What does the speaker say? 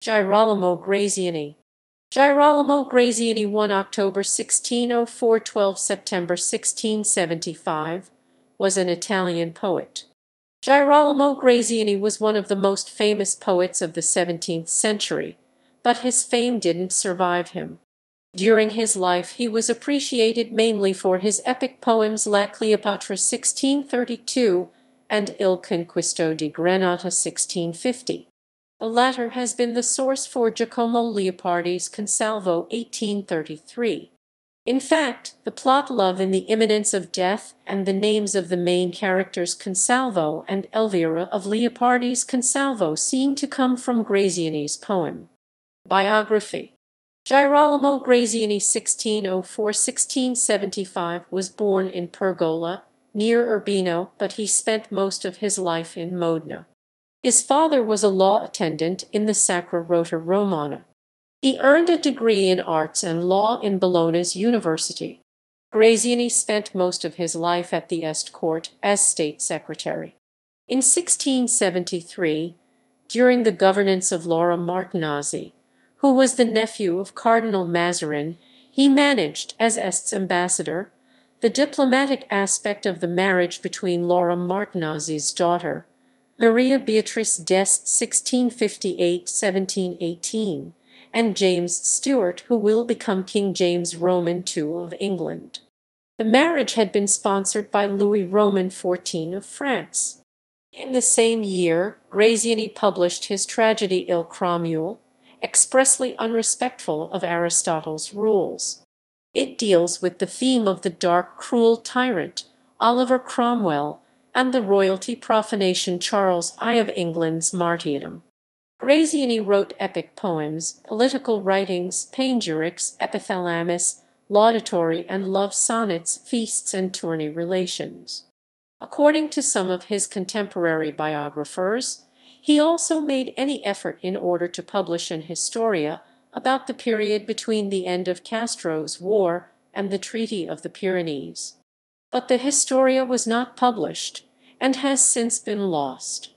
Girolamo Graziani. Girolamo Graziani, 1 October 1604 – 12 September 1675, was an Italian poet. Girolamo Graziani was one of the most famous poets of the 17th century, but his fame didn't survive him. During his life he was appreciated mainly for his epic poems La Cleopatra 1632 and Il Conquisto di Granata 1650. The latter has been the source for Giacomo Leopardi's Consalvo 1833. In fact, the plot Love in the Imminence of Death and the names of the main characters Consalvo and Elvira of Leopardi's Consalvo seem to come from Graziani's poem. Biography. Girolamo Graziani 1604–1675 was born in Pergola, near Urbino, but he spent most of his life in Modena. His father was a law attendant in the Sacra Rota Romana. He earned a degree in arts and law in Bologna's university. Graziani spent most of his life at the Est court as state secretary. In 1673, during the governance of Laura Martinazzi, who was the nephew of Cardinal Mazarin, he managed, as Est's ambassador, the diplomatic aspect of the marriage between Laura Martinazzi's daughter, Maria Beatrice d'Este 1658–1718, and James Stuart, who will become King James Roman II of England. The marriage had been sponsored by Louis Roman XIV of France. In the same year, Graziani published his tragedy Il Cromule, expressly unrespectful of Aristotle's rules. It deals with the theme of the dark, cruel tyrant, Oliver Cromwell, and the royalty profanation Charles I of England's martyrdom. Graziani wrote epic poems, political writings, panegyrics, epithalamus, laudatory and love sonnets, feasts, and tourney relations. According to some of his contemporary biographers, he also made any effort in order to publish an Historia about the period between the end of Castro's war and the Treaty of the Pyrenees. But the Historia was not published, and has since been lost.